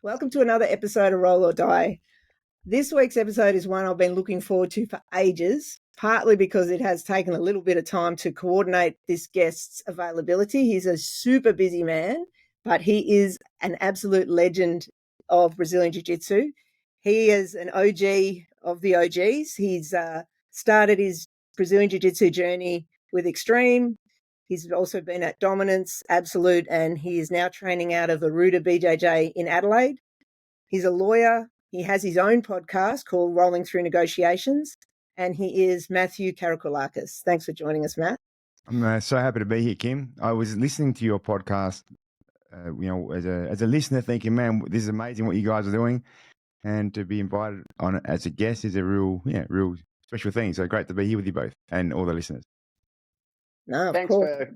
Welcome to another episode of Roll or Die. This week's episode is one I've been looking forward to for ages, partly because it has taken a little bit of time to coordinate this guest's availability. He's a super busy man, but he is an absolute legend of Brazilian Jiu-Jitsu. He is an OG of the OGs. He's started his Brazilian Jiu-Jitsu journey with Extreme. He's also been at Dominance, Absolute, and he is now training out of Arruda BJJ in Adelaide. He's a lawyer. He has his own podcast called Rolling Through Negotiations, and he is Matthew Karakoulakis. Thanks for joining us, Matt. I'm so happy to be here, Kim. I was listening to your podcast, as a listener, thinking, man, this is amazing what you guys are doing, and to be invited on it as a guest is a real special thing. So great to be here with you both and all the listeners. No,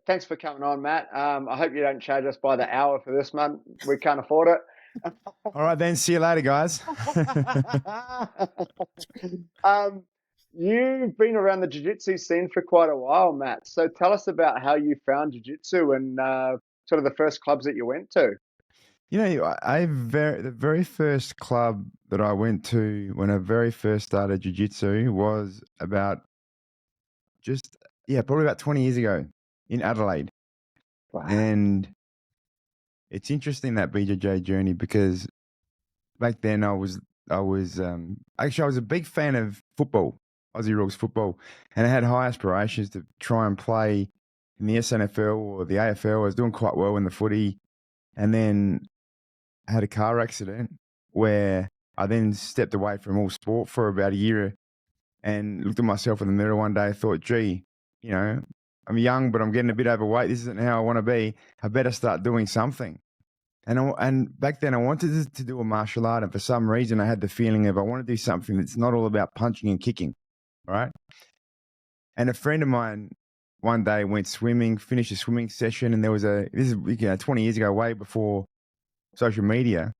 thanks for coming on, Matt. I hope you don't charge us by the hour for this month. We can't afford it. All right, then. See you later, guys. You've been around the jiu-jitsu scene for quite a while, Matt. So tell us about how you found jiu-jitsu and sort of the first clubs that you went to. You know, the very first club that I went to when I very first started jiu-jitsu was probably about 20 years ago in Adelaide. Wow. And it's interesting, that BJJ journey, because back then I was a big fan of football, Aussie rules football, and I had high aspirations to try and play in the SNFL or the AFL. I was doing quite well in the footy, and then I had a car accident where I then stepped away from all sport for about a year and looked at myself in the mirror one day and thought, gee, you know, I'm young, but I'm getting a bit overweight. This isn't how I want to be. I better start doing something. And back then I wanted to do a martial art, and for some reason I had the feeling of I want to do something that's not all about punching and kicking, right? And a friend of mine one day went swimming, finished a swimming session, and this is 20 years ago, way before social media.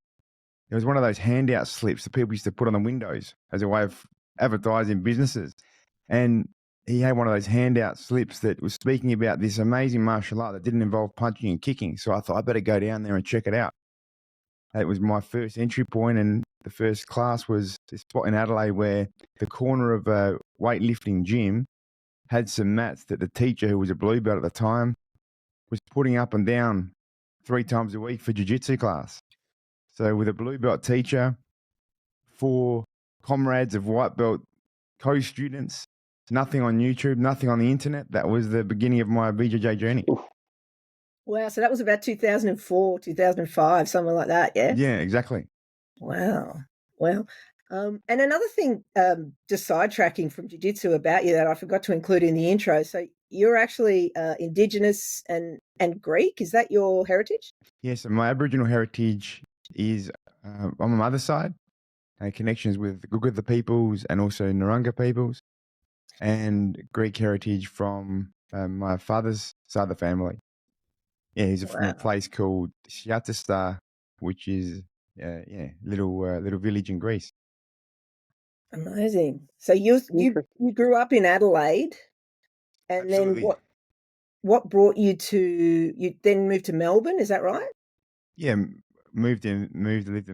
There was one of those handout slips that people used to put on the windows as a way of advertising businesses. And he had one of those handout slips that was speaking about this amazing martial art that didn't involve punching and kicking. So I thought I better go down there and check it out. It was my first entry point, and the first class was this spot in Adelaide where the corner of a weightlifting gym had some mats that the teacher, who was a blue belt at the time, was putting up and down 3 times a week for jiu-jitsu class. So with a blue belt teacher, 4 comrades of white belt co-students, nothing on YouTube, nothing on the internet. That was the beginning of my BJJ journey. Wow, so that was about 2004, 2005, something like that, yeah? Yeah, exactly. Wow. Well, and another thing, just sidetracking from jiu-jitsu about you that I forgot to include in the intro. So you're actually Indigenous and Greek. Is that your heritage? Yes, my Aboriginal heritage is on my mother's side, connections with Gugutha peoples and also Narungga peoples, and Greek heritage from my father's side of the family. Yeah, he's from a place called Shiatista, which is little village in Greece. Amazing. So you grew up in Adelaide, and Absolutely. Then what brought you then moved to Melbourne? Is that right? Yeah, lived in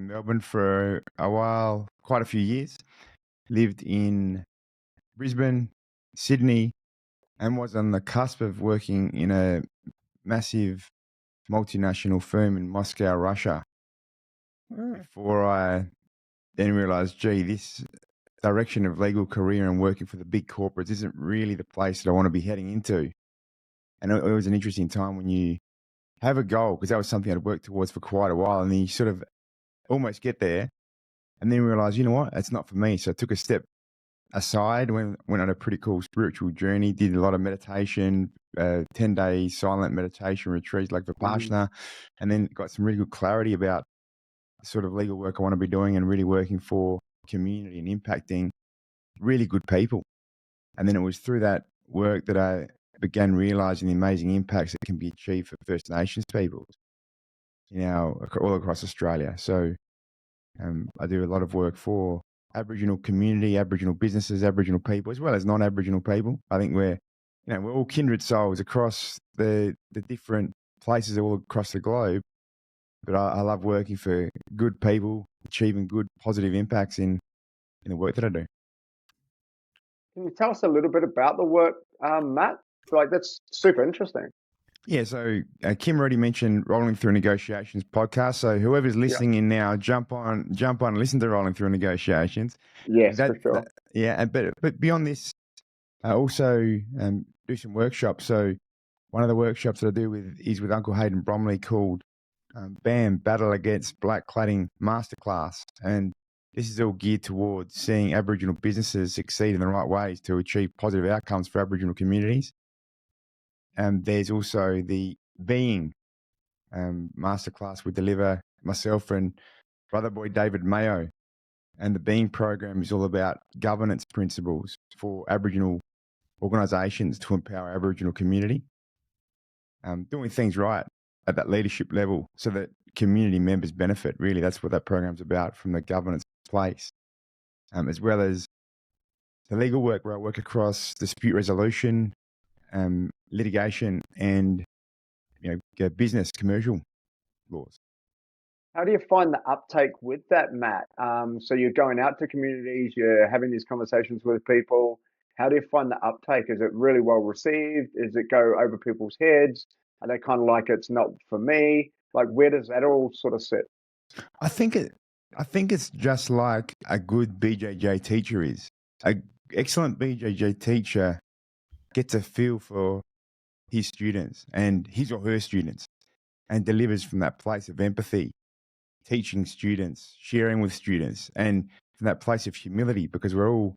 Melbourne for a while, quite a few years. Lived in Brisbane, Sydney, and was on the cusp of working in a massive multinational firm in Moscow, Russia. Before I then realized, gee, this direction of legal career and working for the big corporates isn't really the place that I want to be heading into. And it was an interesting time when you have a goal, because that was something I'd worked towards for quite a while, and then you sort of almost get there and then realize, you know what, it's not for me. So I took a step aside, went on a pretty cool spiritual journey, did a lot of meditation, 10-day silent meditation retreats like Vipassana, and then got some really good clarity about the sort of legal work I want to be doing and really working for community and impacting really good people. And then it was through that work that I began realizing the amazing impacts that can be achieved for First Nations peoples, all across Australia. So I do a lot of work for Aboriginal community, Aboriginal businesses, Aboriginal people, as well as non-Aboriginal people. I think we're all kindred souls across the different places all across the globe. but I love working for good people, achieving good positive impacts in the work that I do. Can you tell us a little bit about the work, Matt? Like, that's super interesting. Yeah, so Kim already mentioned Rolling Through Negotiations podcast. So whoever's listening in now, jump on and listen to Rolling Through Negotiations. Yes, for sure. But beyond this, I also do some workshops. So one of the workshops that I do is with Uncle Hayden Bromley called BAM, Battle Against Black Cladding Masterclass. And this is all geared towards seeing Aboriginal businesses succeed in the right ways to achieve positive outcomes for Aboriginal communities. And there's also the Being Masterclass we deliver, myself and brother boy David Mayo. And the Being program is all about governance principles for Aboriginal organisations to empower Aboriginal community, doing things right at that leadership level so that community members benefit. Really, that's what that program's about from the governance place, as well as the legal work where I work across dispute resolution, litigation, and business commercial laws. How do you find the uptake with that, Matt? So you're going out to communities, you're having these conversations with people. How do you find the uptake? Is it really well received? Does it go over people's heads? Are they kind of like, it's not for me? Like, where does that all sort of sit? I think it's just like a good BJJ teacher is. An excellent BJJ teacher gets a feel for his students and his or her students and delivers from that place of empathy, teaching students, sharing with students, and from that place of humility, because we're all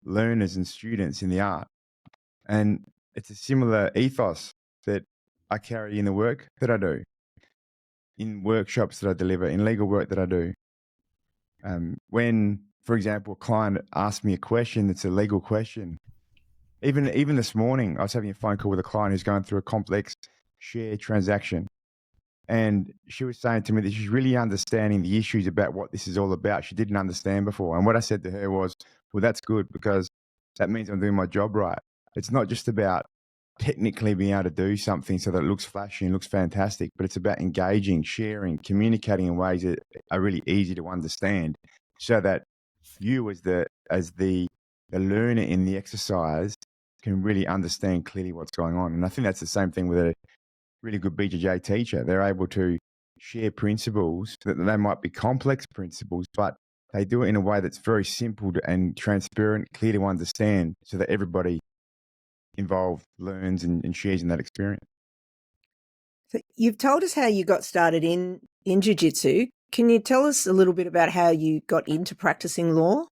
learners and students in the art. And it's a similar ethos that I carry in the work that I do, in workshops that I deliver, in legal work that I do. When, for example, a client asks me a question that's a legal question, even this morning, I was having a phone call with a client who's going through a complex share transaction. And she was saying to me that she's really understanding the issues about what this is all about. She didn't understand before. And what I said to her was, well, that's good, because that means I'm doing my job right. It's not just about technically being able to do something so that it looks flashy and looks fantastic, but it's about engaging, sharing, communicating in ways that are really easy to understand, so that you as the learner in the exercise can really understand clearly what's going on. And I think that's the same thing with a really good BJJ teacher. They're able to share principles that they might be complex principles, but they do it in a way that's very simple and transparent, clear to understand, so that everybody involved learns and shares in that experience. So you've told us how you got started in jiu-jitsu. Can you tell us a little bit about how you got into practicing law?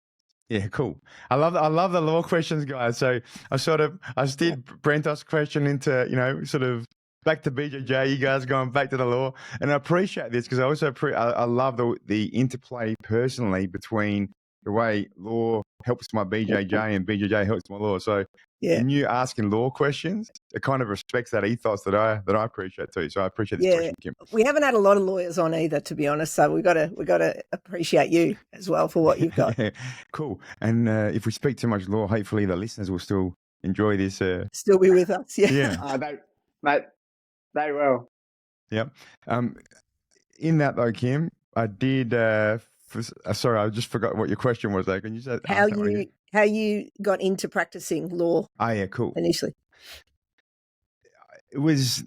Yeah, cool. I love the law questions, guys. So I steered Brentos' question into, sort of back to BJJ, you guys going back to the law. And I appreciate this because I also I love the interplay personally between the way law helps my BJJ and BJJ helps my law. So in you asking law questions, it kind of respects that ethos that I appreciate too. So I appreciate this question, Kim. We haven't had a lot of lawyers on either, to be honest. So we got to appreciate you as well for what you've got. Cool. And if we speak too much law, hopefully the listeners will still enjoy this. Still be with us. Yeah. They will. Yep. In that though, Kim, I did. Sorry, I just forgot what your question was. Though, can you say how you got into practicing law? Oh yeah, cool. Initially, it was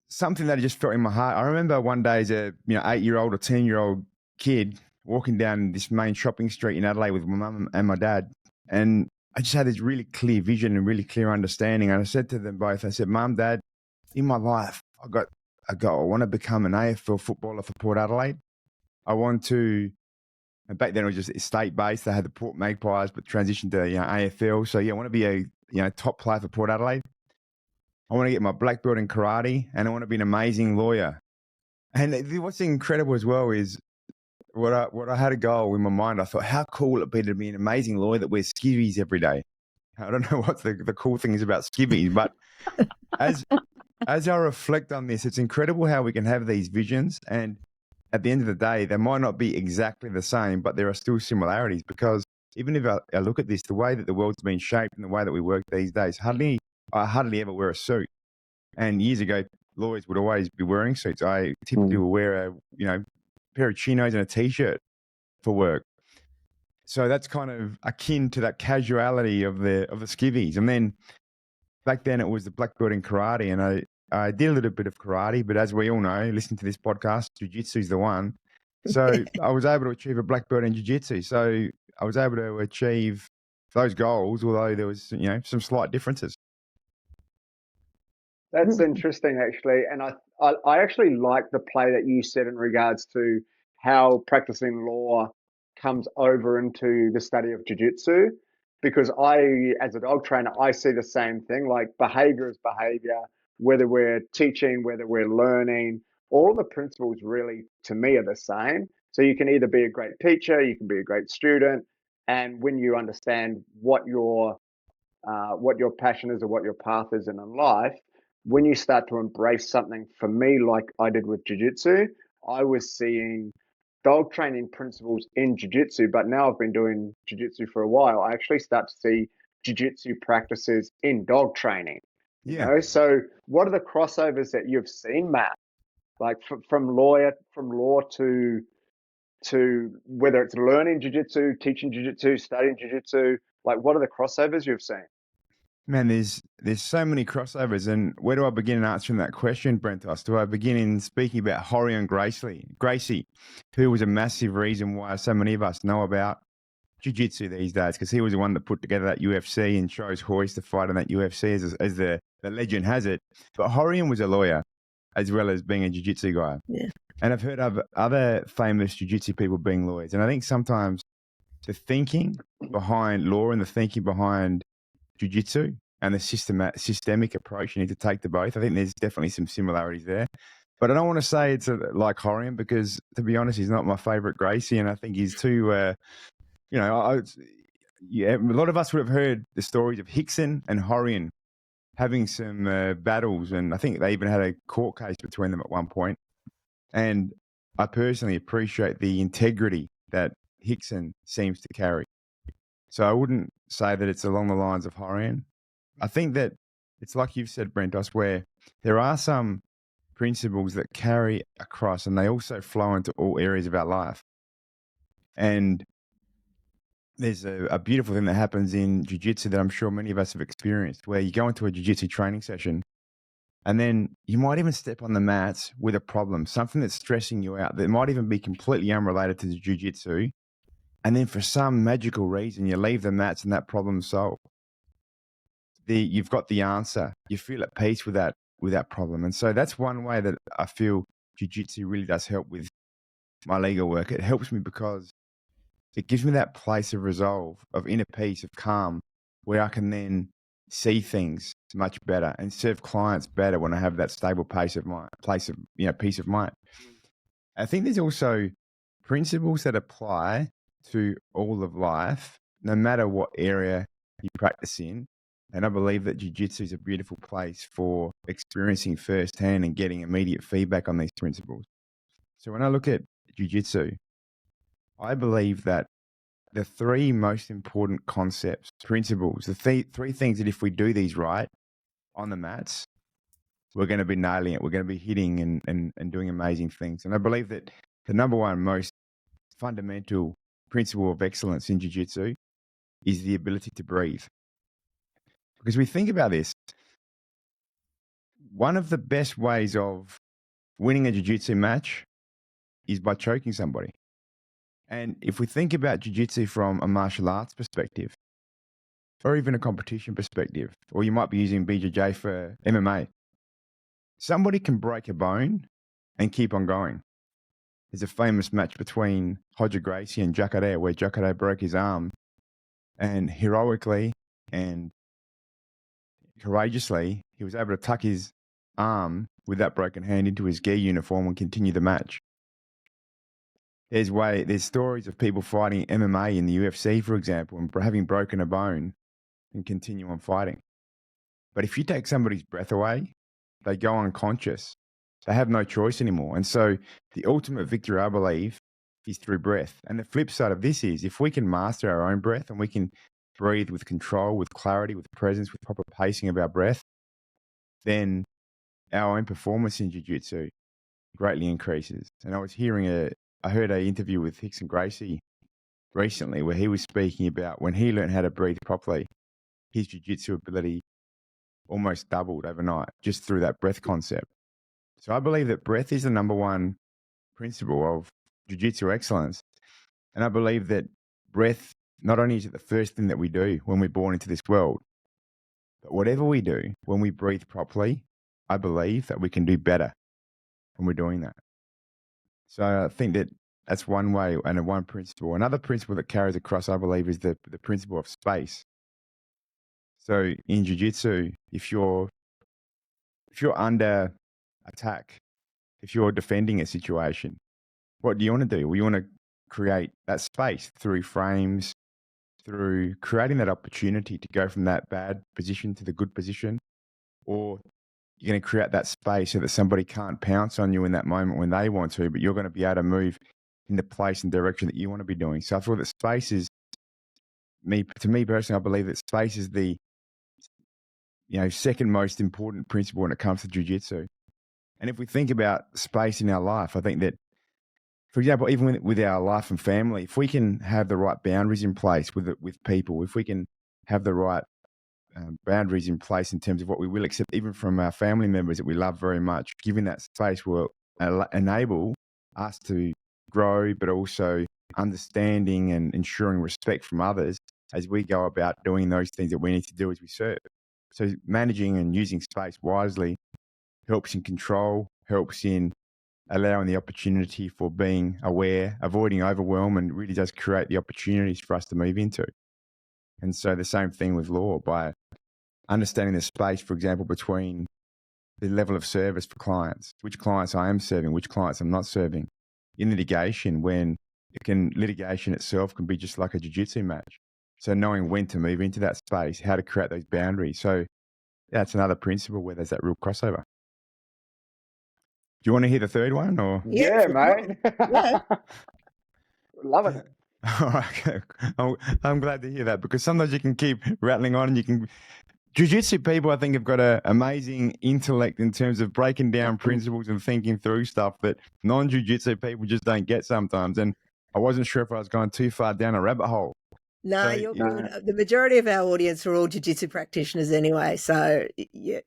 something that I just felt in my heart. I remember one day as a 8-year-old or 10-year-old kid walking down this main shopping street in Adelaide with my mum and my dad, and I just had this really clear vision and really clear understanding. And I said to them both, I said, "Mum, Dad, in my life, I want to become an AFL footballer for Port Adelaide. I want to." And back then it was just state-based. They had the Port Magpies, but transitioned to AFL. So I want to be a top player for Port Adelaide. I want to get my black belt in karate, and I want to be an amazing lawyer. And what's incredible as well is what I had a goal in my mind. I thought, how cool would it be to be an amazing lawyer that wears skivvies every day? I don't know what the cool thing is about skivvies, but as I reflect on this, it's incredible how we can have these visions, and at the end of the day, they might not be exactly the same, but there are still similarities, because even if I look at this, the way that the world's been shaped and the way that we work these days, I hardly ever wear a suit. And years ago, lawyers would always be wearing suits. I typically will wear a pair of chinos and a t-shirt for work. So that's kind of akin to that casuality of the skivvies. And then back then it was the black belt in karate, and I did a little bit of karate, but as we all know, listening to this podcast, jiu-jitsu is the one. So I was able to achieve a black belt in jiu-jitsu. So I was able to achieve those goals, although there was, some slight differences. That's interesting, actually. And I actually like the play that you said in regards to how practicing law comes over into the study of jiu-jitsu, because as a dog trainer, I see the same thing. Like, behavior is behavior, whether we're teaching, whether we're learning, all the principles really, to me, are the same. So you can either be a great teacher, you can be a great student, and when you understand what your passion is or what your path is in life, when you start to embrace something, for me, like I did with jiu-jitsu, I was seeing dog training principles in jiu-jitsu, but now I've been doing jiu-jitsu for a while. I actually start to see jiu-jitsu practices in dog training. Yeah. So what are the crossovers that you've seen, Matt? Like from law to whether it's learning jiu-jitsu, teaching jiu-jitsu, studying jiu-jitsu, like what are the crossovers you've seen? Man, there's so many crossovers, and where do I begin in answering that question, Brentos? Do I begin in speaking about Rorion Gracie, who was a massive reason why so many of us know about jiu-jitsu these days, because he was the one that put together that UFC and chose Royce to fight in that UFC, as the legend has it. But Rorion was a lawyer as well as being a jiu-jitsu guy. Yeah. And I've heard of other famous jiu-jitsu people being lawyers. And I think sometimes the thinking behind law and the thinking behind jiu-jitsu and the systemic approach you need to take to both, I think there's definitely some similarities there. But I don't want to say it's like Rorion, because, to be honest, he's not my favorite Gracie, and I think he's too, a lot of us would have heard the stories of Rickson and Rorion having some battles, and I think they even had a court case between them at one point. And I personally appreciate the integrity that Rickson seems to carry. So I wouldn't say that it's along the lines of Rorion. I think that it's like you've said, Brentos, where there are some principles that carry across, and they also flow into all areas of our life. And there's a beautiful thing that happens in jiu-jitsu that I'm sure many of us have experienced, where you go into a jiu-jitsu training session, and then you might even step on the mats with a problem, something that's stressing you out that might even be completely unrelated to the jiu-jitsu. And then for some magical reason, you leave the mats and that problem's solved. You've got the answer. You feel at peace with that problem. And so that's one way that I feel jiu-jitsu really does help with my legal work. It helps me because it gives me that place of resolve, of inner peace, of calm, where I can then see things much better and serve clients better when I have that stable peace of mind. I think there's also principles that apply to all of life, no matter what area you practice in. And I believe that jiu-jitsu is a beautiful place for experiencing firsthand and getting immediate feedback on these principles. So when I look at jiu-jitsu, I believe that the three most important concepts, principles, the three things that if we do these right on the mats, we're going to be nailing it. We're going to be hitting and doing amazing things. And I believe that the number one most fundamental principle of excellence in jiu-jitsu is the ability to breathe. Because we think about this, one of the best ways of winning a jiu-jitsu match is by choking somebody. And if we think about jiu-jitsu from a martial arts perspective, or even a competition perspective, or you might be using BJJ for MMA, somebody can break a bone and keep on going. There's a famous match between Roger Gracie and Jacare, where Jacare broke his arm, and heroically and courageously, he was able to tuck his arm with that broken hand into his gi uniform and continue the match. There's stories of people fighting MMA in the UFC, for example, and having broken a bone and continue on fighting. But if you take somebody's breath away, they go unconscious. They have no choice anymore. And so the ultimate victory, I believe, is through breath. And the flip side of this is if we can master our own breath and we can breathe with control, with clarity, with presence, with proper pacing of our breath, then our own performance in jiu-jitsu greatly increases. And I heard an interview with Hickson Gracie recently where he was speaking about when he learned how to breathe properly, his jiu-jitsu ability almost doubled overnight just through that breath concept. So I believe that breath is the number one principle of jiu-jitsu excellence. And I believe that breath, not only is it the first thing that we do when we're born into this world, but whatever we do, when we breathe properly, I believe that we can do better when we're doing that. So I think that that's one way and one principle. Another principle that carries across, I believe, is the principle of space. So in jiu-jitsu, if you're under attack, if you're defending a situation, what do you want to do? Well, you want to create that space through frames, through creating that opportunity to go from that bad position to the good position, or you're going to create that space so that somebody can't pounce on you in that moment when they want to, but you're going to be able to move in the place and direction that you want to be doing. So I feel that space is, to me personally, I believe that space is the second most important principle when it comes to jiu-jitsu. And if we think about space in our life, I think that, for example, even with our life and family, if we can have the right boundaries in place with people, if we can have the right boundaries in place in terms of what we will accept, even from our family members that we love very much, giving that space will enable us to grow, but also understanding and ensuring respect from others as we go about doing those things that we need to do as we serve. So managing and using space wisely helps in control, helps in allowing the opportunity for being aware, avoiding overwhelm, and really does create the opportunities for us to move into. And so the same thing with law, by understanding the space, for example, between the level of service for clients, which clients I am serving, which clients I'm not serving. In litigation, when litigation itself can be just like a jiu-jitsu match. So knowing when to move into that space, how to create those boundaries. So that's another principle where there's that real crossover. Do you want to hear the third one, or? Yeah, mate. Yeah. Loving it. All right. I'm glad to hear that, because sometimes you can keep rattling on and you can. Jiu-jitsu people, I think, have got an amazing intellect in terms of breaking down principles and thinking through stuff that non-jiu-jitsu people just don't get sometimes. And I wasn't sure if I was going too far down a rabbit hole. No, So, you're good. The majority of our audience are all jiu-jitsu practitioners anyway, so you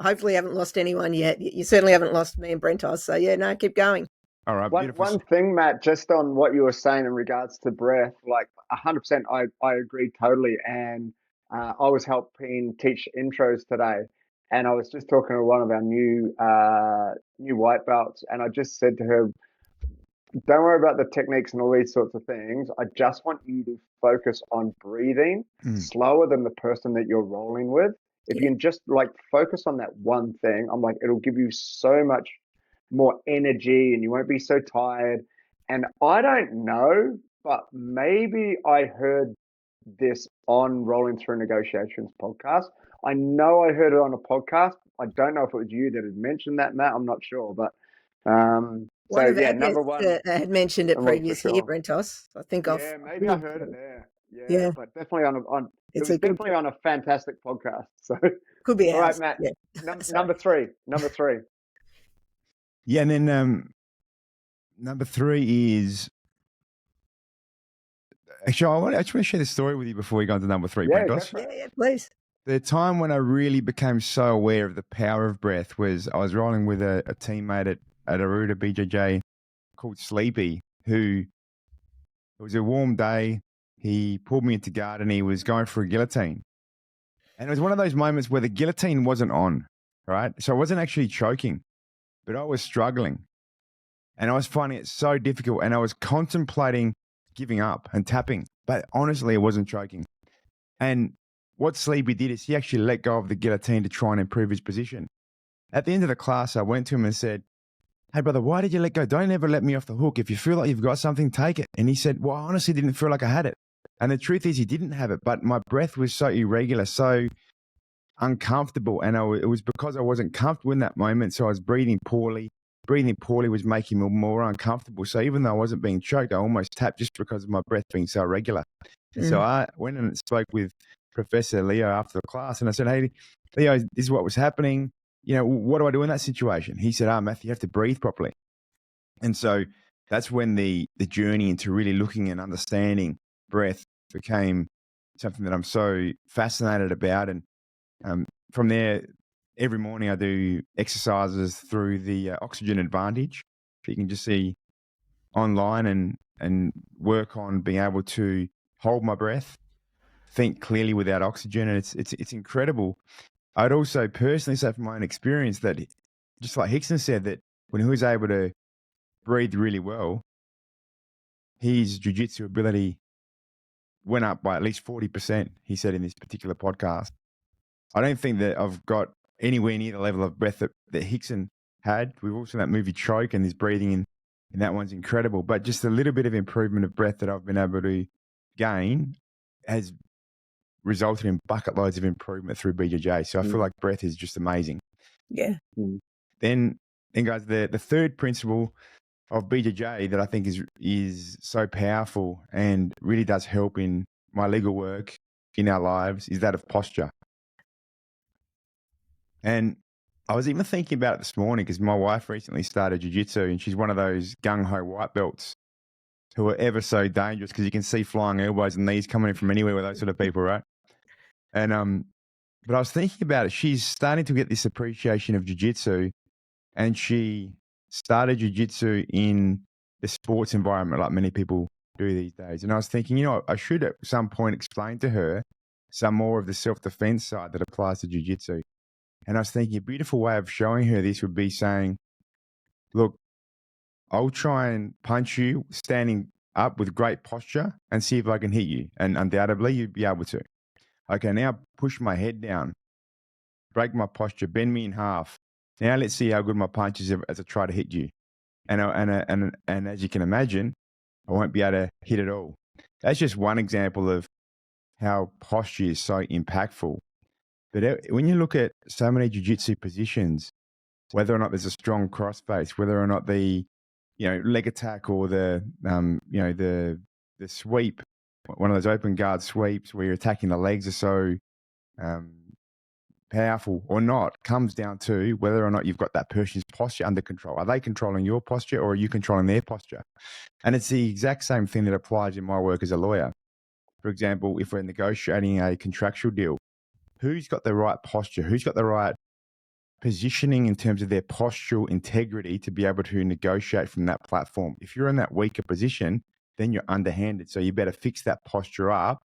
hopefully haven't lost anyone yet. You certainly haven't lost me and Brentos, so yeah, no, keep going. All right, beautiful. One thing, Matt, just on what you were saying in regards to breath, like 100%, I agree totally. And I was helping teach intros today, and I was just talking to one of our new white belts, and I just said to her, don't worry about the techniques and all these sorts of things. I just want you to focus on breathing slower than the person that you're rolling with. If you can just like focus on that one thing, I'm like, it'll give you so much more energy and you won't be so tired. And I don't know, but maybe I heard this on Rolling Through Negotiations podcast. I know I heard it on a podcast. I don't know if it was you that had mentioned that, Matt. I'm not sure, but so yeah, number one, I had mentioned it previously, sure. Brentos. I think maybe I heard it there. Yeah, but definitely on a fantastic podcast. So could be all right, Matt. Yeah. Number three. Yeah, and then number three is actually I just want to share this story with you before we go on to number three, Brentos. Yeah, please. The time when I really became so aware of the power of breath was I was rolling with a teammate at Arruda BJJ called Sleepy, who, it was a warm day. He pulled me into guard and he was going for a guillotine. And it was one of those moments where the guillotine wasn't on, right? So I wasn't actually choking, but I was struggling. And I was finding it so difficult. And I was contemplating giving up and tapping. But honestly, I wasn't choking. And what Sleepy did is he actually let go of the guillotine to try and improve his position. At the end of the class, I went to him and said, hey, brother, why did you let go? Don't ever let me off the hook. If you feel like you've got something, take it. And he said, well, I honestly didn't feel like I had it. And the truth is he didn't have it, but my breath was so irregular, so uncomfortable. And it was because I wasn't comfortable in that moment. So I was breathing poorly. Breathing poorly was making me more uncomfortable. So even though I wasn't being choked, I almost tapped just because of my breath being so irregular. And so I went and spoke with Professor Leo after the class. And I said, hey, Leo, this is what was happening. what do I do in that situation? He said, Matthew, you have to breathe properly. And so that's when the journey into really looking and understanding breath became something that I'm so fascinated about. And from there, every morning I do exercises through the Oxygen Advantage. You can just see online and work on being able to hold my breath, think clearly without oxygen, and it's incredible. I'd also personally say from my own experience that, just like Hickson said, that when he was able to breathe really well, his jiu-jitsu ability went up by at least 40%, he said in this particular podcast. I don't think that I've got anywhere near the level of breath that Hickson had. We've also seen that movie Choke, and his breathing in that one's incredible. But just a little bit of improvement of breath that I've been able to gain has resulted in bucket loads of improvement through BJJ. So I feel like breath is just amazing. Yeah. Then guys, the third principle of BJJ that I think is so powerful and really does help in my legal work in our lives is that of posture. And I was even thinking about it this morning because my wife recently started jiu-jitsu, and she's one of those gung-ho white belts who are ever so dangerous because you can see flying elbows and knees coming in from anywhere with those sort of people, right? And but I was thinking about it. She's starting to get this appreciation of jiu-jitsu, and she started jiu-jitsu in the sports environment like many people do these days. And I was thinking, I should at some point explain to her some more of the self-defense side that applies to jiu-jitsu. And I was thinking a beautiful way of showing her this would be saying, look, I'll try and punch you standing up with great posture and see if I can hit you. And undoubtedly, you'd be able to. Okay, now push my head down, break my posture, bend me in half. Now let's see how good my punch is as I try to hit you. And as you can imagine, I won't be able to hit at all. That's just one example of how posture is so impactful. But when you look at so many jiu-jitsu positions, whether or not there's a strong cross face, whether or not the leg attack or the sweep, one of those open guard sweeps where you're attacking the legs are so powerful or not, comes down to whether or not you've got that person's posture under control. Are they controlling your posture or are you controlling their posture? And it's the exact same thing that applies in my work as a lawyer. For example, if we're negotiating a contractual deal, who's got the right posture? Who's got the right positioning in terms of their postural integrity to be able to negotiate from that platform? If you're in that weaker position, then you're underhanded. So you better fix that posture up,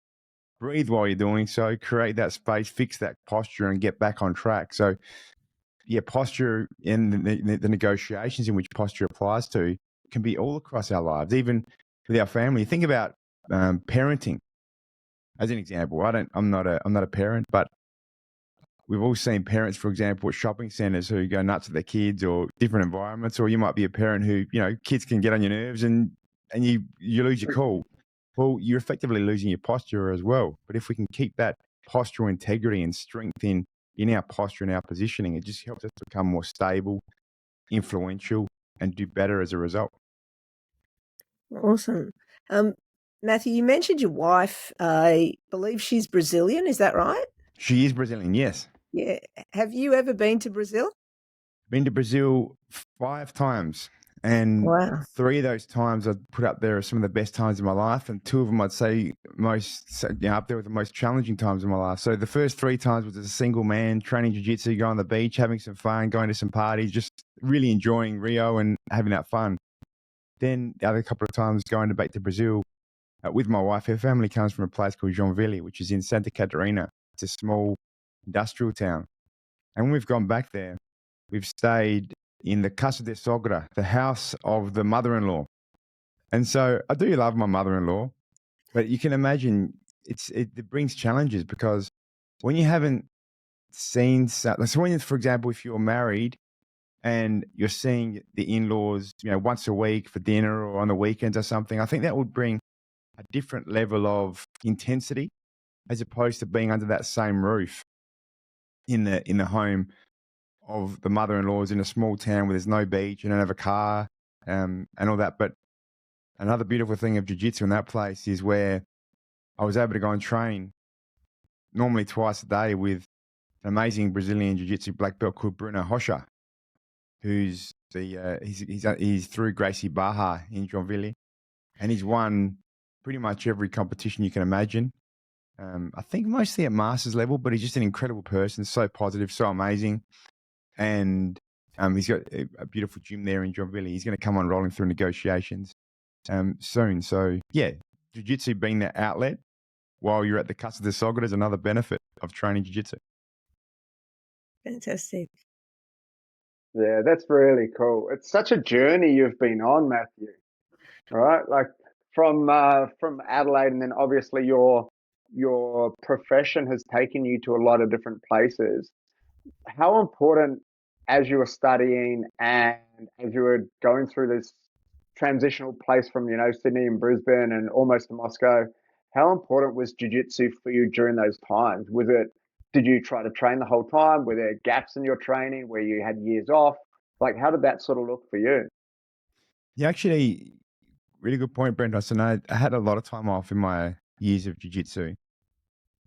breathe while you're doing so, create that space, fix that posture and get back on track. So yeah, posture and the negotiations in which posture applies to can be all across our lives, even with our family. Think about parenting as an example. I'm not a parent, but we've all seen parents, for example, at shopping centers who go nuts with their kids or different environments, or you might be a parent who, kids can get on your nerves and you lose your cool. Well, you're effectively losing your posture as well. But if we can keep that postural integrity and strength in our posture and our positioning, it just helps us become more stable, influential, and do better as a result. Awesome. Matthew, you mentioned your wife. I believe she's Brazilian. Is that right? She is Brazilian, yes. Yeah. Have you ever been to Brazil? Been to Brazil 5 times. And wow. 3 of those times I'd put up there are some of the best times of my life. And 2 of them I'd say up there with the most challenging times of my life. So the first 3 times was as a single man, training jiu-jitsu, going on the beach, having some fun, going to some parties, just really enjoying Rio and having that fun. Then the other couple of times going back to Brazil with my wife. Her family comes from a place called Joinville, which is in Santa Catarina. It's a small industrial town. And when we've gone back there, we've stayed in the Casa de Sogra, the house of the mother-in-law. And so I do love my mother-in-law, but you can imagine it brings challenges because when you haven't seen, so when, for example, if you're married and you're seeing the in-laws, once a week for dinner or on the weekends or something, I think that would bring a different level of intensity as opposed to being under that same roof in the home of the mother-in-laws in a small town where there's no beach, you don't have a car, and all that. But another beautiful thing of jiu-jitsu in that place is where I was able to go and train normally twice a day with an amazing Brazilian jiu-jitsu black belt called Bruno Rocha, who's he's through Gracie Barra in Joinville, and he's won pretty much every competition you can imagine. I think mostly at masters level, but he's just an incredible person, so positive, so amazing. And he's got a beautiful gym there in Joinville. He's going to come on rolling through negotiations soon. So, yeah, jiu-jitsu being that outlet while you're at the Casa de Sogra is another benefit of training jiu-jitsu. Fantastic. Yeah, that's really cool. It's such a journey you've been on, Matthew. Right? Like from Adelaide, and then obviously your profession has taken you to a lot of different places. How important, as you were studying and as you were going through this transitional place from, Sydney and Brisbane and almost to Moscow, how important was jiu-jitsu for you during those times? Did you try to train the whole time? Were there gaps in your training where you had years off? Like, how did that sort of look for you? Yeah, actually, really good point, Brent. So I had a lot of time off in my years of jiu-jitsu.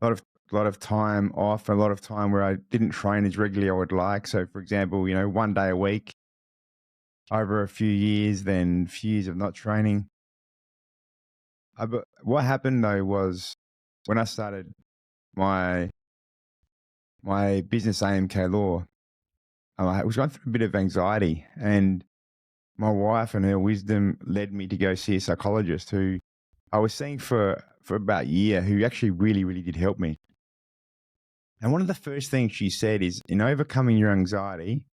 A lot of time off, a lot of time where I didn't train as regularly as I would like. So, for example, 1 day a week over a few years, then a few years of not training. But what happened though was when I started my business AMK law, I was going through a bit of anxiety, and my wife and her wisdom led me to go see a psychologist who I was seeing for about a year, who actually really, really did help me. And one of the first things she said is, in overcoming your anxiety,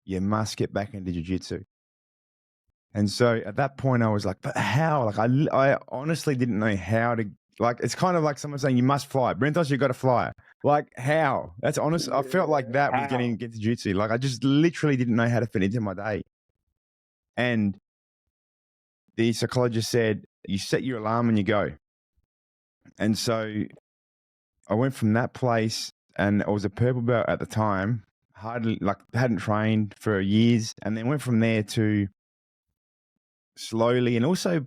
you must get back into jiu-jitsu. And so at that point I was like, but how? Like I honestly didn't know how to, like, it's kind of like someone saying you must fly. Brentos, you got to fly. Like, how? That's honest. I felt like that with getting into jiu-jitsu. Like, I just literally didn't know how to fit into my day. And the psychologist said, you set your alarm and you go. And so I went from that place, and I was a purple belt at the time, hadn't trained for years, and then went from there to slowly, and also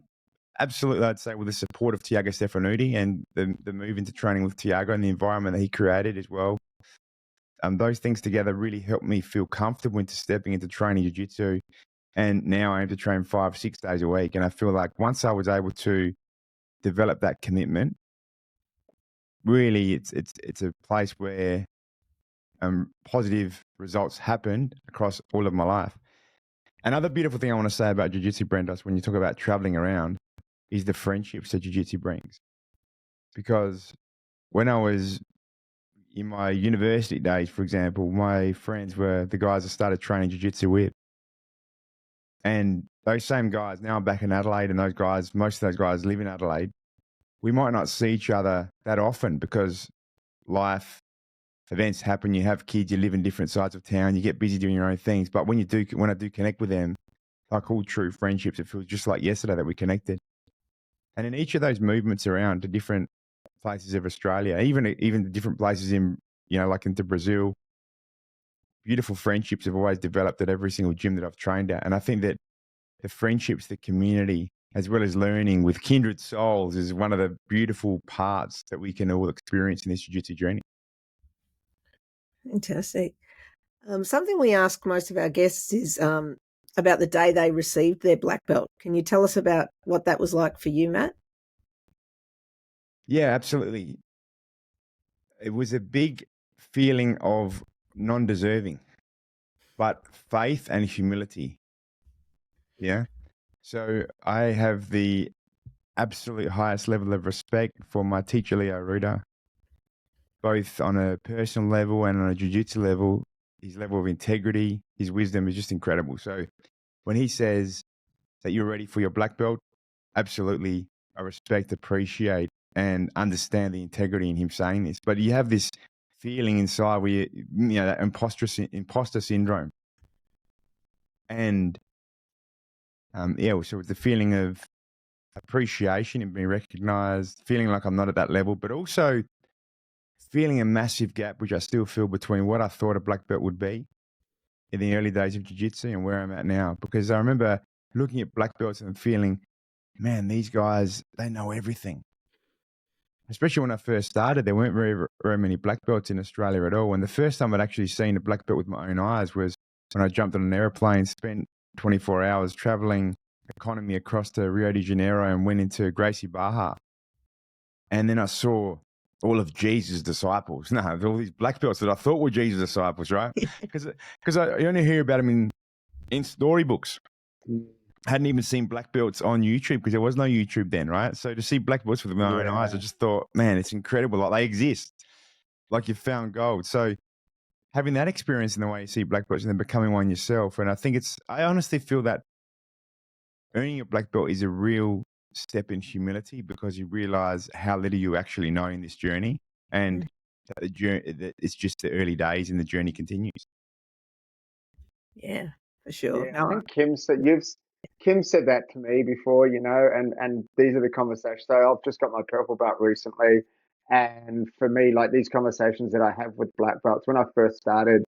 absolutely, I'd say, with the support of Tiago Stefanuti and the move into training with Tiago and the environment that he created as well. Those things together really helped me feel comfortable into stepping into training jiu-jitsu. And now I aim to train 5-6 days a week. And I feel like once I was able to develop that commitment, really it's a place where positive results happened across all of my life. Another beautiful thing I want to say about jiu-jitsu, Brendos, when you talk about traveling around, is the friendships that jiu-jitsu brings. Because when I was in my university days, for example, my friends were the guys I started training jiu-jitsu with. And those same guys, now I'm back in Adelaide, and most of those guys live in Adelaide. We might not see each other that often because life events happen. You have kids, you live in different sides of town, you get busy doing your own things. But when I do connect with them, like all true friendships, it feels just like yesterday that we connected. And in each of those movements around to different places of Australia, even the different places in, like into Brazil, beautiful friendships have always developed at every single gym that I've trained at. And I think that the friendships, the community, as well as learning with kindred souls, is one of the beautiful parts that we can all experience in this jiu-jitsu journey. Fantastic. Something we ask most of our guests is about the day they received their black belt. Can you tell us about what that was like for you, Matt? Yeah, absolutely. It was a big feeling of non-deserving, but faith and humility. Yeah. So I have the absolute highest level of respect for my teacher, Arruda, both on a personal level and on a jiu-jitsu level. His level of integrity, his wisdom is just incredible. So when he says that you're ready for your black belt, absolutely, I respect, appreciate, and understand the integrity in him saying this. But you have this feeling inside where that imposter syndrome. And so it's the feeling of appreciation and being recognized, feeling like I'm not at that level, but also feeling a massive gap, which I still feel, between what I thought a black belt would be in the early days of jiu-jitsu and where I'm at now. Because I remember looking at black belts and feeling, man, these guys, they know everything. especially when I first started, there weren't very many black belts in Australia at all. And the first time I'd actually seen a black belt with my own eyes was when I jumped on an airplane, spent 24 hours traveling economy across to Rio de Janeiro and went into Gracie Barra. And then I saw all of Jesus' disciples. No, all these black belts that I thought were Jesus' disciples, right? Because I only hear about them in storybooks. I hadn't even seen black belts on YouTube because there was no YouTube then, right? So to see black belts with my own eyes, I just thought, man, it's incredible. Like they exist. Like you found gold. So having that experience in the way you see black belts and then becoming one yourself. And I honestly feel that earning a black belt is a real step in humility because you realize how little you actually know in this journey. And that it's just the early days and the journey continues. Yeah, for sure. Yeah, I think Kim said that to me before, and these are the conversations. So I've just got my purple belt recently, and for me, like these conversations that I have with black belts, when I first started,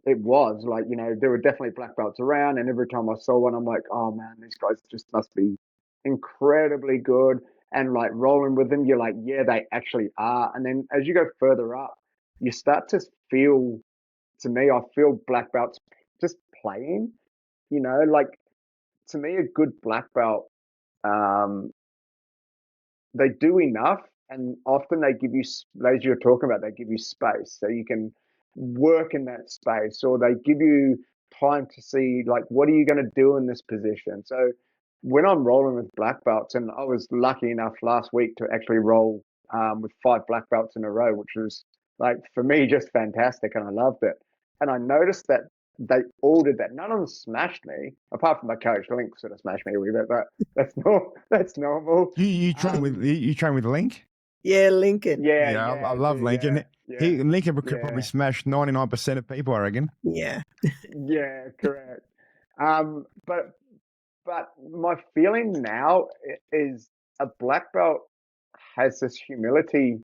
it was like, there were definitely black belts around, and every time I saw one, I'm like, oh man, these guys just must be incredibly good. And like rolling with them, you're like, yeah, they actually are. And then as you go further up, you start to feel, to me, I feel black belts just playing, like to me, a good black belt, they do enough, and often they give you, as you're talking about, they give you space so you can work in that space, or they give you time to see, like, what are you going to do in this position? So when I'm rolling with black belts, and I was lucky enough last week to actually roll with 5 black belts in a row, which was like for me just fantastic, and I loved it. And I noticed that they all did that. None of them smashed me, apart from my coach. Link sort of smashed me a wee bit, but that's normal. You train with Link? Yeah, Lincoln. Yeah, I love Lincoln. Yeah, Lincoln could probably smash 99% of people, I reckon. Yeah. Yeah, correct. But my feeling now is a black belt has this humility,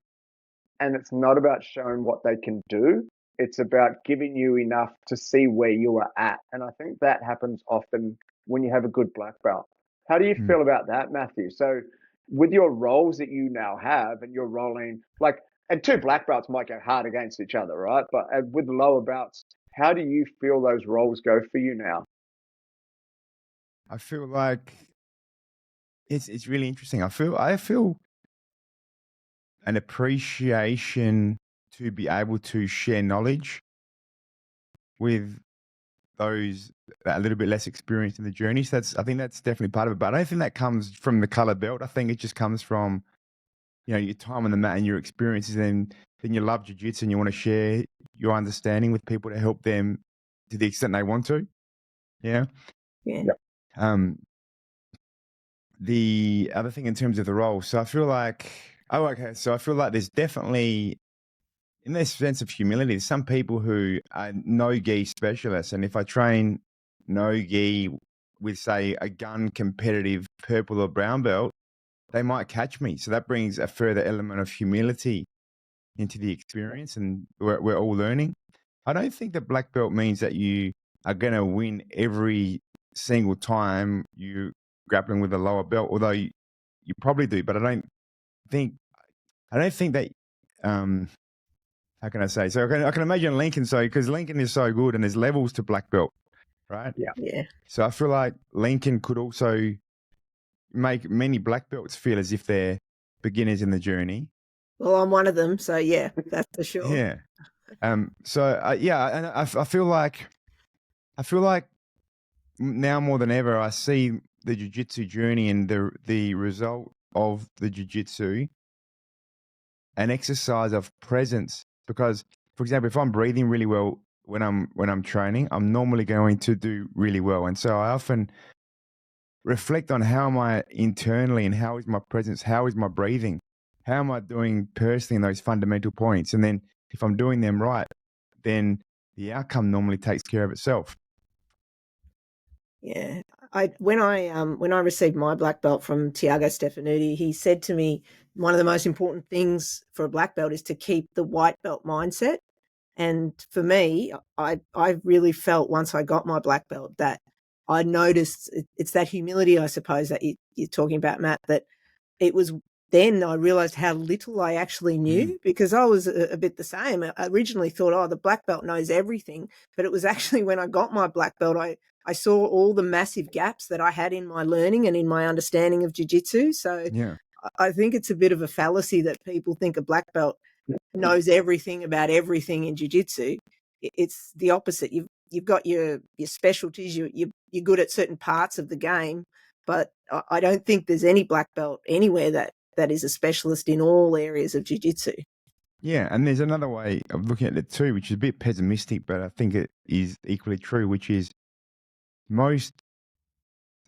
and it's not about showing what they can do. It's about giving you enough to see where you are at. And I think that happens often when you have a good black belt. How do you feel about that, Matthew? So with your roles that you now have, and you're rolling like, and 2 black belts might go hard against each other, right? But with lower belts, how do you feel those roles go for you now? I feel like it's really interesting. I feel an appreciation to be able to share knowledge with those that are a little bit less experienced in the journey. So I think that's definitely part of it. But I don't think that comes from the color belt. I think it just comes from, your time on the mat and your experiences, and then you love jiu-jitsu and you want to share your understanding with people to help them to the extent they want to. Yeah. Yeah. The other thing in terms of the role, so I feel like, so I feel like there's definitely, in this sense of humility, there's some people who are no-gi specialists, and if I train no-gi with, say, a gun competitive purple or brown belt, they might catch me. So that brings a further element of humility into the experience, and we're all learning. I don't think that black belt means that you are going to win every single time you grappling with a lower belt, although you probably do. But I don't think that. How can I say? So I can imagine Lincoln. So because Lincoln is so good, and there's levels to black belt, right? Yeah. So I feel like Lincoln could also make many black belts feel as if they're beginners in the journey. Well, I'm one of them, so yeah, that's for sure. Yeah. So and I feel like now more than ever, I see the jiu-jitsu journey and the result of the jiu-jitsu an exercise of presence. Because, for example, if I'm breathing really well when I'm training, I'm normally going to do really well. And so I often reflect on how am I internally, and how is my presence, how is my breathing, how am I doing personally in those fundamental points. And then if I'm doing them right, then the outcome normally takes care of itself. Yeah. When I received my black belt from Tiago Stefanuti, he said to me, one of the most important things for a black belt is to keep the white belt mindset. And for me, I really felt once I got my black belt that I noticed it's that humility, I suppose, that you're talking about, Matt, that it was then I realized how little I actually knew, because I was a bit the same. I originally thought, oh, the black belt knows everything. But it was actually when I got my black belt, I saw all the massive gaps that I had in my learning and in my understanding of jiu-jitsu. So Yeah. I think it's a bit of a fallacy that people think a black belt knows everything about everything in jiu-jitsu. It's the opposite. You've got your specialties. You're good at certain parts of the game, but I don't think there's any black belt anywhere that is a specialist in all areas of jiu-jitsu. Yeah, and there's another way of looking at it too, which is a bit pessimistic, but I think it is equally true, which is most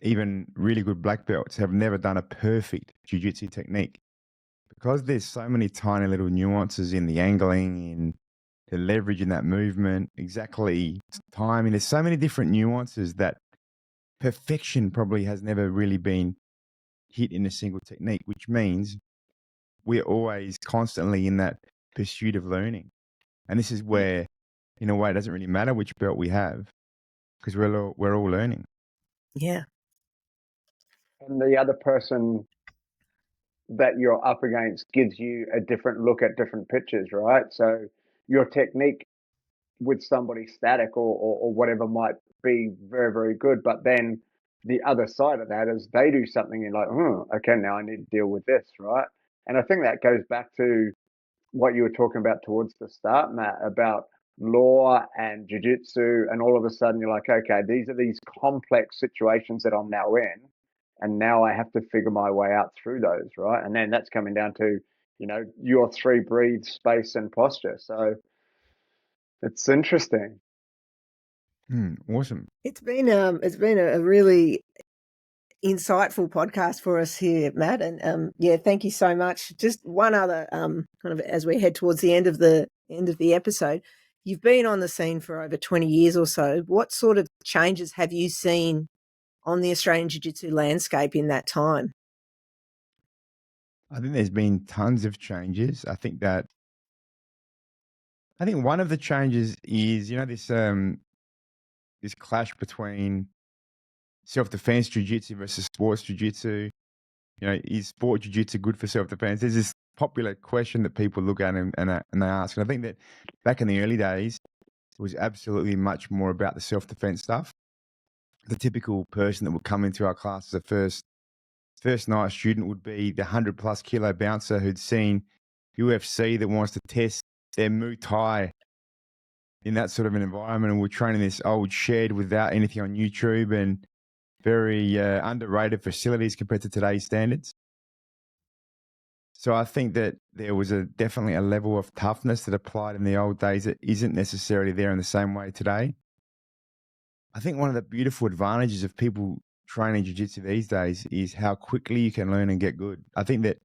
even really good black belts have never done a perfect jiu-jitsu technique, because there's so many tiny little nuances in the angling, in the leverage in that movement, exactly timing. There's so many different nuances that perfection probably has never really been hit in a single technique, which means we're always constantly in that pursuit of learning. And this is where, in a way, it doesn't really matter which belt we have, because we're all learning. Yeah. And the other person that you're up against gives you a different look at different pitches, right? So your technique with somebody static or whatever might be very, very good. But then the other side of that is they do something and you're like, okay, now I need to deal with this, right? And I think that goes back to what you were talking about towards the start, Matt, about law and jiu-jitsu, and all of a sudden you're like, okay, these are these complex situations that I'm now in, and now I have to figure my way out through those, right? And then that's coming down to, your 3 breathes, space, and posture. So it's interesting. Awesome. It's been a really insightful podcast for us here, Matt, and thank you so much. Just one other kind of as we head towards the end of the episode, you've been on the scene for over 20 years or so. What sort of changes have you seen on the Australian jiu-jitsu landscape in that time? I think there's been tons of changes. I think one of the changes is, this clash between self-defense jiu-jitsu versus sports jiu-jitsu. Is sport jiu-jitsu good for self-defense? There's this popular question that people look at and they ask. And I think that back in the early days, it was absolutely much more about the self-defense stuff. The typical person that would come into our class as a first night student would be the 100+ kilo bouncer who'd seen UFC, that wants to test their Muay Thai in that sort of an environment. And we're training this old shed without anything on YouTube and very underrated facilities compared to today's standards. So I think that there was definitely a level of toughness that applied in the old days that isn't necessarily there in the same way today. I think one of the beautiful advantages of people training jiu-jitsu these days is how quickly you can learn and get good. I think that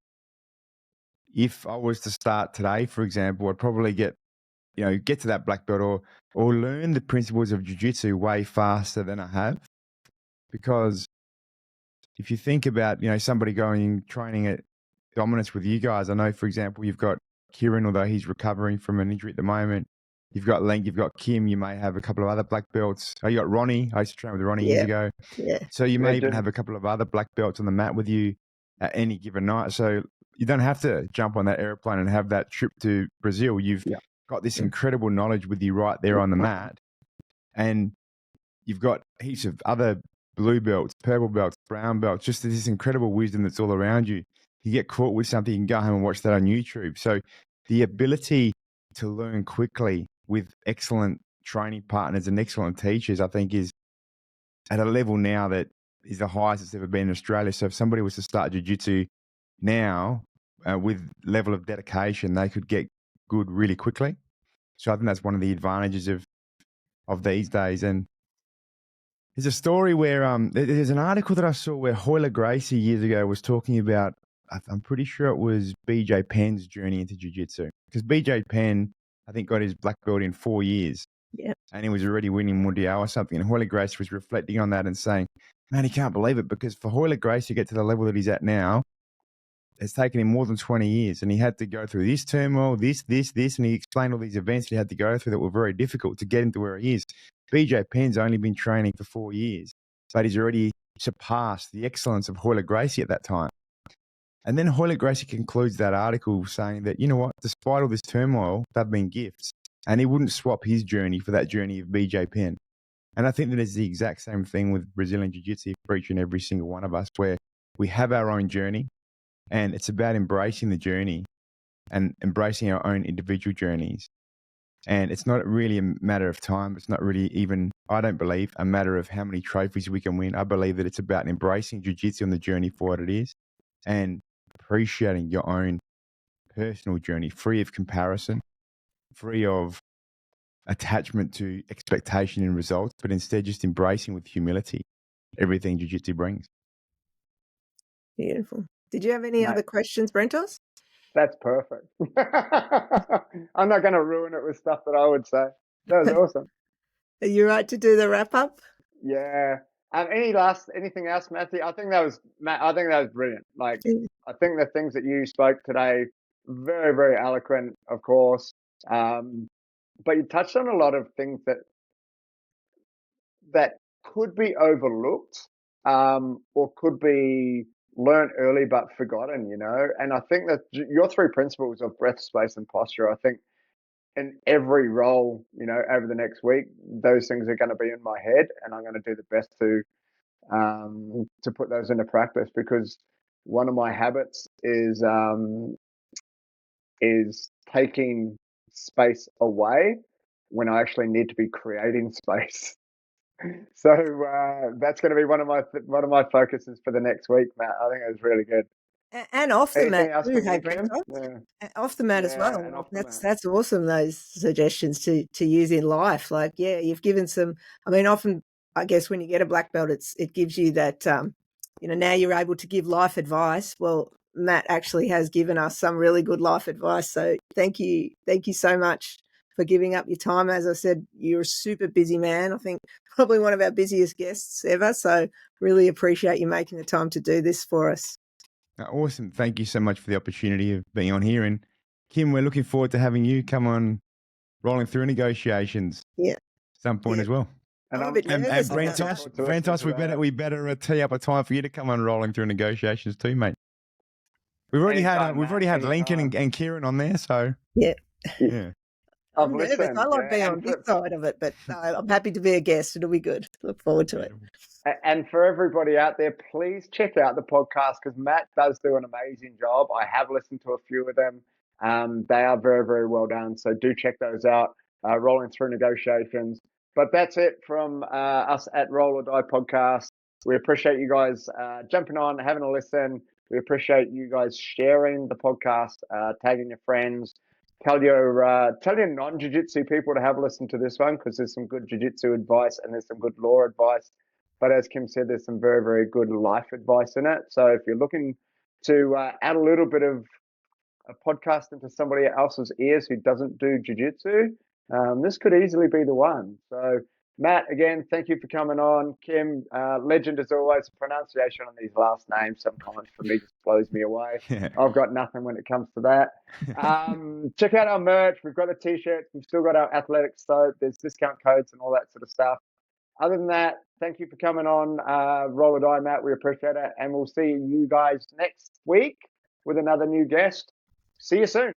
if I was to start today, for example, I'd probably get to that black belt or learn the principles of jiu-jitsu way faster than I have. Because if you think about, somebody going training at dominance with you guys, I know, for example, you've got Kieran, although he's recovering from an injury at the moment. You've got Lenk, you've got Kim, you may have a couple of other black belts. Oh, you got Ronnie. I used to train with Ronnie years ago. Yeah. So you may even have a couple of other black belts on the mat with you at any given night. So you don't have to jump on that airplane and have that trip to Brazil. You've got this incredible knowledge with you right there on the mat. And you've got heaps of other blue belts, purple belts, brown belts, just this incredible wisdom that's all around you. You get caught with something, you can go home and watch that on YouTube. So the ability to learn quickly with excellent training partners and excellent teachers, I think, is at a level now that is the highest it's ever been in Australia. So if somebody was to start jiu-jitsu now with level of dedication, they could get good really quickly. So I think that's one of the advantages of these days. And there's a story where there's an article that I saw where Hoyle Gracie years ago was talking about, I'm pretty sure it was BJ Penn's journey into jiu-jitsu. Because BJ Penn, I think, got his black belt in 4 years. Yeah. And he was already winning Mundial or something. And Hoyle Gracie was reflecting on that and saying, man, he can't believe it, because for Hoyle Gracie to get to the level that he's at now, it's taken him more than 20 years. And he had to go through this turmoil, this. And he explained all these events he had to go through that were very difficult to get him to where he is. BJ Penn's only been training for 4 years, but he's already surpassed the excellence of Hoyle Gracie at that time. And then Hoyle Gracie concludes that article saying that, you know what, despite all this turmoil, they've been gifts. And he wouldn't swap his journey for that journey of BJ Penn. And I think that it's the exact same thing with Brazilian Jiu-Jitsu for each and every single one of us, where we have our own journey, and it's about embracing the journey and embracing our own individual journeys. And it's not really a matter of time. It's not really even, I don't believe, a matter of how many trophies we can win. I believe that it's about embracing jiu-jitsu on the journey for what it is and appreciating your own personal journey, free of comparison, free of attachment to expectation and results, but instead just embracing with humility everything jiu-jitsu brings. Beautiful. Did you have any other questions, Brentos? That's perfect. I'm not going to ruin it with stuff that I would say. That was awesome. Are you right to do the wrap up? Yeah. Anything else, Matthew? I think that was brilliant. Like, I think the things that you spoke today, very, very eloquent, of course. But you touched on a lot of things that could be overlooked, or could be learned early but forgotten, you know. And I think that your 3 principles of breath, space, and posture, I think in every role, you know, over the next week, those things are going to be in my head, and I'm going to do the best to put those into practice, because one of my habits is taking space away when I actually need to be creating space. So that's going to be one of my focuses for the next week, Matt. I think it was really good. And off the mat too, hey, Kim? off the mat as well. And off the mat. That's awesome. Those suggestions to use in life. Like, yeah, you've given some. I mean, often I guess when you get a black belt, it gives you that. You know, now you're able to give life advice. Well, Matt actually has given us some really good life advice. So thank you so much for giving up your time. As I said, you're a super busy man. I think probably one of our busiest guests ever. So really appreciate you making the time to do this for us. Awesome. Thank you so much for the opportunity of being on here. And Kim, we're looking forward to having you come on Rolling Through Negotiations. Yeah. Some point as well. And Brentos, we better tee up a time for you to come on Rolling Through Negotiations too, mate. We've already had Lincoln and Kieran on there, so yeah. I'm nervous. I like being on this side of it, but I'm happy to be a guest. It'll be good. Look forward to it. And for everybody out there, please check out the podcast, because Matt does do an amazing job. I have listened to a few of them. They are very, very well done. So do check those out. Rolling Through Negotiations. But that's it from us at Roll or Die Podcast. We appreciate you guys jumping on, having a listen. We appreciate you guys sharing the podcast, tagging your friends. Tell your non-jiu-jitsu people to have a listen to this one, because there's some good jiu-jitsu advice and there's some good law advice. But as Kim said, there's some very, very good life advice in it. So if you're looking to add a little bit of a podcast into somebody else's ears who doesn't do jiu-jitsu, this could easily be the one. So Matt, again, thank you for coming on. Kim, legend as always. Pronunciation on these last names sometimes for me just blows me away. Yeah. I've got nothing when it comes to that. Check out our merch. We've got the t-shirts. We've still got our athletic soap. There's discount codes and all that sort of stuff. Other than that, thank you for coming on Roll or Die, Matt. We appreciate it. And we'll see you guys next week with another new guest. See you soon.